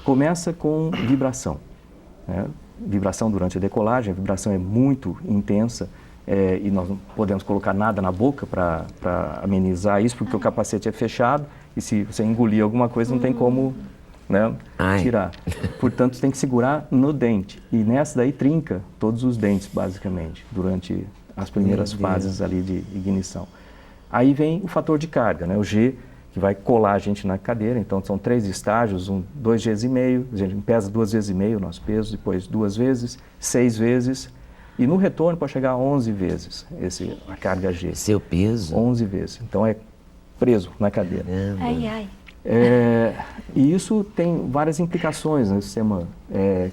Começa com vibração, né? Vibração durante a decolagem, a vibração é muito intensa e nós não podemos colocar nada na boca para amenizar isso, porque o capacete é fechado e se você engolir alguma coisa não tem como, né, tirar. Portanto, tem que segurar no dente e nessa daí trinca todos os dentes, basicamente, durante as primeiras fases ali de ignição. Aí vem o fator de carga, né, o G, que vai colar a gente na cadeira. Então, são 3 estágios, 2,5 Gs, a gente pesa 2,5 vezes o nosso peso, depois 2 vezes, 6 vezes, e no retorno pode chegar a 11 vezes a carga G. Seu peso? 11 vezes. Então, é preso na cadeira. Ai, ai. E isso tem várias implicações no sistema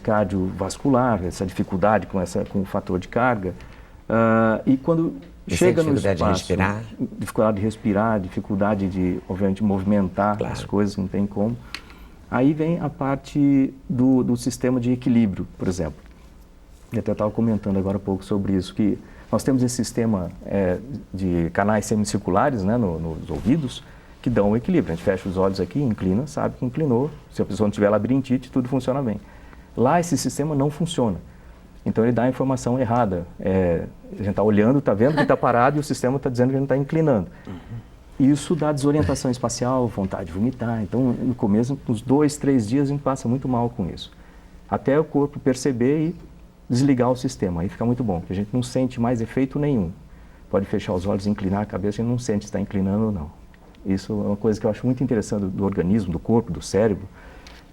cardiovascular, essa dificuldade com o fator de carga. E quando chega no espaço, dificuldade de respirar, dificuldade de, obviamente, movimentar as coisas, não tem como. Aí vem a parte do sistema de equilíbrio, por exemplo. Eu até estava comentando agora há pouco sobre isso, que nós temos esse sistema de canais semicirculares, né, nos ouvidos, que dão o equilíbrio. A gente fecha os olhos aqui, inclina, sabe que inclinou. Se a pessoa não tiver labirintite, tudo funciona bem. Lá esse sistema não funciona. Então ele dá a informação errada. A gente está olhando, está vendo que está parado e o sistema está dizendo que a gente está inclinando. Isso dá desorientação espacial, vontade de vomitar. Então, no começo, uns 2, 3 dias, a gente passa muito mal com isso. Até o corpo perceber e desligar o sistema. Aí fica muito bom, porque a gente não sente mais efeito nenhum. Pode fechar os olhos, inclinar a cabeça, a gente não sente se está inclinando ou não. Isso é uma coisa que eu acho muito interessante do organismo, do corpo, do cérebro,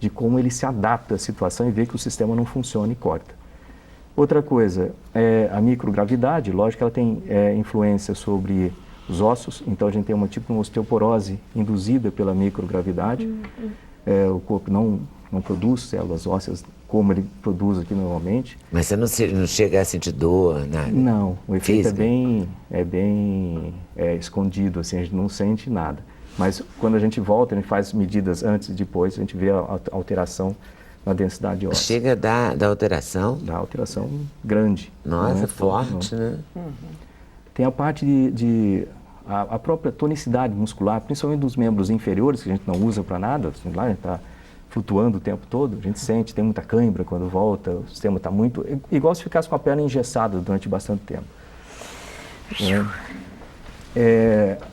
de como ele se adapta à situação e vê que o sistema não funciona e corta. Outra coisa, a microgravidade, lógico que ela tem influência sobre os ossos, então a gente tem uma osteoporose induzida pela microgravidade. O corpo não produz células ósseas como ele produz aqui normalmente. Mas você não chega a sentir dor, nada? Não, o efeito é bem escondido, assim, a gente não sente nada. Mas quando a gente volta, a gente faz medidas antes e depois, a gente vê a alteração na densidade óssea. Chega da alteração? Da alteração grande. Nossa, forte, né? Tem a parte a própria tonicidade muscular, principalmente dos membros inferiores, que a gente não usa para nada, assim, lá a gente está flutuando o tempo todo, a gente sente, tem muita cãibra quando volta, o sistema está muito... Igual se ficasse com a perna engessada durante bastante tempo.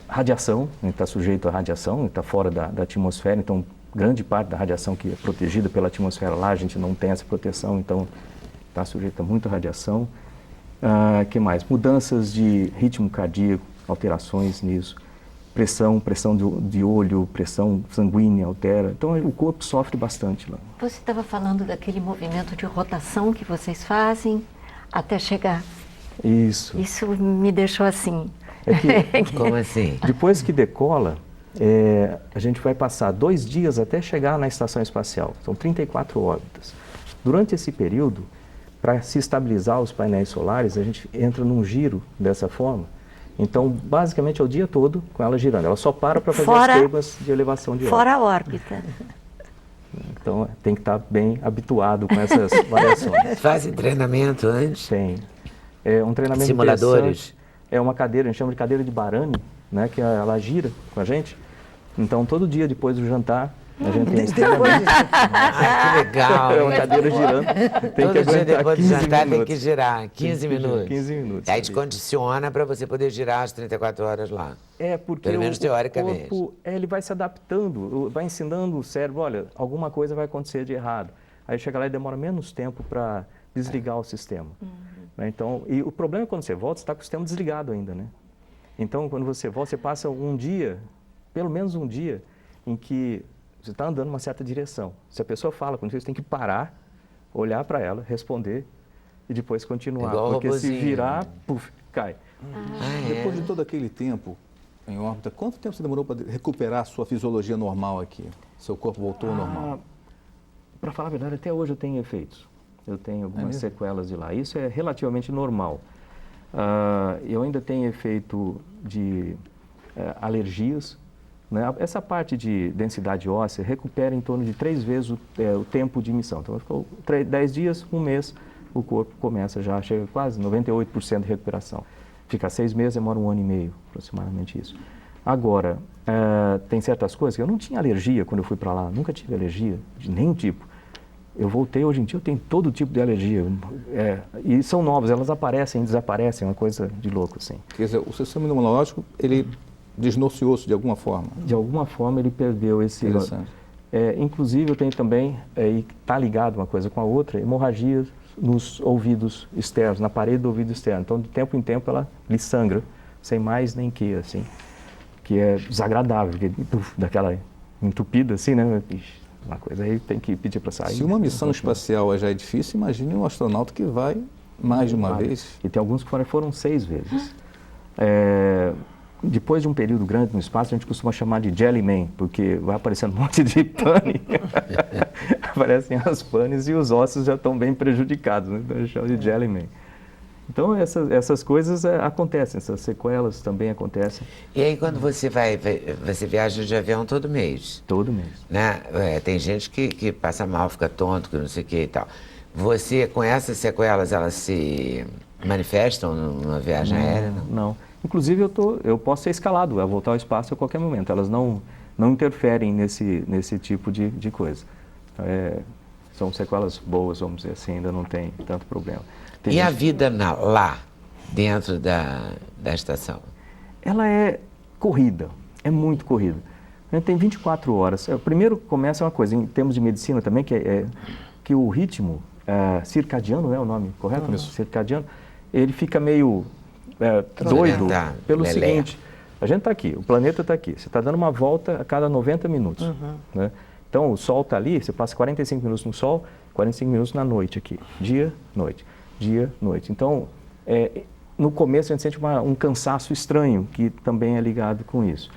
Radiação, a gente está sujeito à radiação, a gente está fora da atmosfera, então grande parte da radiação que é protegida pela atmosfera lá, a gente não tem essa proteção, então está sujeito a muita radiação. Que mais? Mudanças de ritmo cardíaco, alterações nisso. Pressão de olho, pressão sanguínea altera. Então o corpo sofre bastante lá. Você estava falando daquele movimento de rotação que vocês fazem até chegar. Isso. Isso me deixou assim. Como assim? Depois que decola, a gente vai passar 2 dias até chegar na estação espacial. São 34 órbitas. Durante esse período, para se estabilizar os painéis solares, a gente entra num giro dessa forma. Então, basicamente, é o dia todo com ela girando. Ela só para fazer as queimas de elevação de órbita. Fora a órbita. Então, tem que estar bem habituado com essas variações. Fazem treinamento antes? Tem. É um treinamento simuladores? É uma cadeira, a gente chama de cadeira de Barani, né, que ela gira com a gente. Então, todo dia depois do jantar, a gente tem esse treinamento. Que legal. É uma cadeira girando. Tem Todo que dia depois do jantar minutos. tem que girar 15 minutos. 15 minutos. Aí te condiciona para você poder girar as 34 horas lá. Porque pelo menos teoricamente. O corpo, ele vai se adaptando, vai ensinando o cérebro, olha, alguma coisa vai acontecer de errado. Aí chega lá e demora menos tempo para desligar o sistema. Então, e o problema é quando você volta, você está com o sistema desligado ainda, né? Então, quando você volta, você passa um dia, pelo menos um dia, em que você está andando numa certa direção. Se a pessoa fala com você, você tem que parar, olhar para ela, responder e depois continuar. Igual porque robozinho. se virar, puf, cai. Depois de todo aquele tempo em órbita, quanto tempo você demorou para recuperar a sua fisiologia normal aqui? Seu corpo voltou ao normal? Para falar a verdade, até hoje eu tenho efeitos. Eu tenho algumas sequelas de lá. Isso é relativamente normal. Eu ainda tenho efeito de alergias. Né? Essa parte de densidade óssea recupera em torno de 3 vezes o tempo de emissão. Então, ficou 10 dias, um mês, o corpo começa já, chega quase 98% de recuperação. Fica 6 meses, demora 1 ano e meio, aproximadamente isso. Agora, tem certas coisas que eu não tinha alergia quando eu fui para lá, nunca tive alergia de nenhum tipo. Eu voltei, hoje em dia eu tenho todo tipo de alergia. E são novas, elas aparecem, desaparecem, é uma coisa de louco, assim. Quer dizer, o sistema imunológico, ele desnorteou-se de alguma forma? De alguma forma ele perdeu esse... Interessante. Inclusive eu tenho também, e está ligado uma coisa com a outra, hemorragia nos ouvidos externos, na parede do ouvido externo. Então, de tempo em tempo ela lhe sangra, sem mais nem que, assim. Que é desagradável, daquela entupida assim, né? Uma coisa aí tem que pedir para sair. Se uma missão espacial já é difícil, imagine um astronauta que vai mais de uma vez. E tem alguns que foram 6 vezes. Depois de um período grande no espaço, a gente costuma chamar de Jellyman, porque vai aparecendo um monte de pane. Aparecem as panes e os ossos já estão bem prejudicados, né? Então a gente chama de Jellyman. Então essas coisas acontecem, essas sequelas também acontecem. E aí quando você você viaja de avião todo mês? Todo mês. Né? Tem gente que passa mal, fica tonto, que não sei o que e tal. Você, com essas sequelas, elas se manifestam numa viagem aérea? Não. Inclusive eu posso ser escalado a voltar ao espaço a qualquer momento. Elas não interferem nesse tipo de coisa. São sequelas boas, vamos dizer assim, ainda não tem tanto problema. E a vida lá, dentro da estação? Ela é corrida, é muito corrida. A gente tem 24 horas. Primeiro começa uma coisa, em termos de medicina também, que o ritmo circadiano, é o nome correto? Isso. Circadiano, ele fica meio doido pelo seguinte, a gente está aqui, o planeta está aqui, você está dando uma volta a cada 90 minutos. Né? Então o Sol está ali, você passa 45 minutos no Sol, 45 minutos na noite aqui, dia, noite. Dia, noite. Então, no começo a gente sente um cansaço estranho, que também é ligado com isso.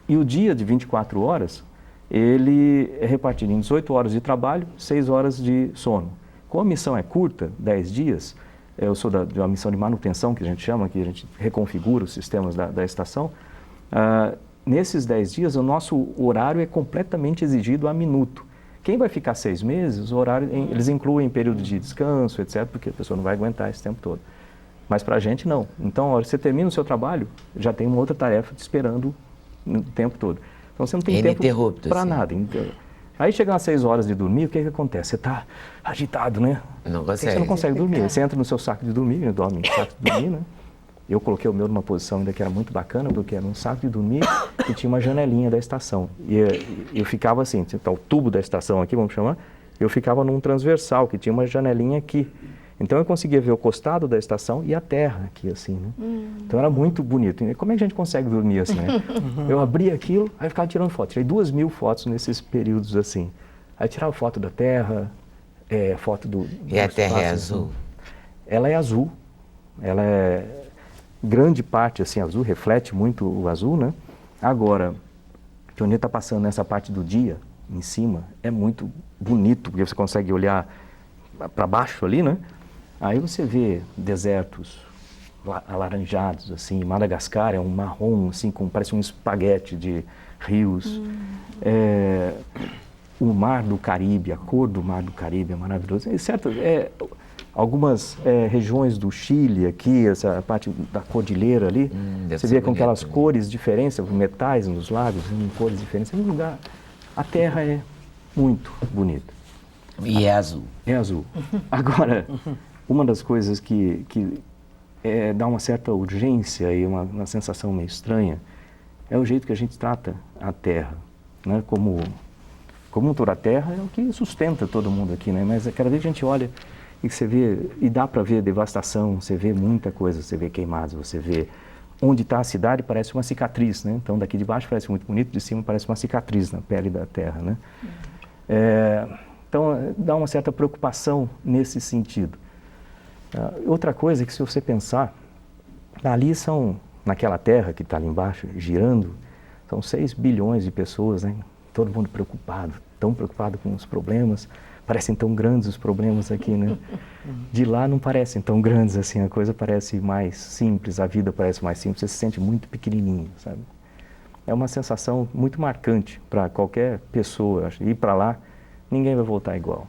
E o dia de 24 horas, ele é repartido em 18 horas de trabalho, 6 horas de sono. Como a missão é curta, 10 dias, eu sou de uma missão de manutenção, que a gente chama, que a gente reconfigura os sistemas da estação. Nesses 10 dias, o nosso horário é completamente exigido a minuto. Quem vai ficar 6 meses, o horário, eles incluem período de descanso, etc., porque a pessoa não vai aguentar esse tempo todo. Mas para a gente, não. Então, a hora que você termina o seu trabalho, já tem uma outra tarefa te esperando o tempo todo. Então, você não tem tempo para nada. Então, aí, chegam às 6 horas de dormir, o que acontece? Você está agitado, né? Não consegue. Você não consegue dormir. Você entra no seu saco de dormir, dorme no saco de dormir, né? Eu coloquei o meu numa posição ainda que era muito bacana, porque era um saco de dormir e tinha uma janelinha da estação. E eu ficava assim, então, o tubo da estação aqui, vamos chamar, eu ficava num transversal, que tinha uma janelinha aqui. Então eu conseguia ver o costado da estação e a terra aqui, assim, né? Então era muito bonito. E como é que a gente consegue dormir assim, né? Eu abria aquilo, aí ficava tirando foto. Tirei 2.000 fotos nesses períodos assim. Aí tirava foto da terra, foto do... E a terra é azul? Ela é azul. Ela é... grande parte assim azul, reflete muito o azul, né? Agora, quando ele está passando nessa parte do dia, em cima, é muito bonito, porque você consegue olhar para baixo ali, né? Aí você vê desertos alaranjados, assim, Madagascar é um marrom, assim, parece um espaguete de rios. O Mar do Caribe, a cor do Mar do Caribe é maravilhosa. Algumas regiões do Chile aqui, essa parte da cordilheira ali, você vê com aquelas cores diferentes, metais nos lagos, cores diferentes. É um lugar, a terra é muito bonita. E é azul. É azul. Agora, uma das coisas que dá uma certa urgência e uma sensação meio estranha é o jeito que a gente trata a terra, né? Como toda a terra é o que sustenta todo mundo aqui, né? Mas cada vez que a gente olha e você vê, e dá para ver devastação, você vê muita coisa, você vê queimados, você vê onde está a cidade, parece uma cicatriz, né? Então daqui de baixo parece muito bonito, de cima parece uma cicatriz na pele da terra, né? Então dá uma certa preocupação nesse sentido. Outra coisa é que se você pensar, ali naquela terra que está ali embaixo, girando, são 6 bilhões de pessoas, né? Todo mundo preocupado, tão preocupado com os problemas. Parecem tão grandes os problemas aqui, né? De lá não parecem tão grandes assim, a coisa parece mais simples, a vida parece mais simples, você se sente muito pequenininho, sabe? É uma sensação muito marcante para qualquer pessoa, ir para lá, ninguém vai voltar igual.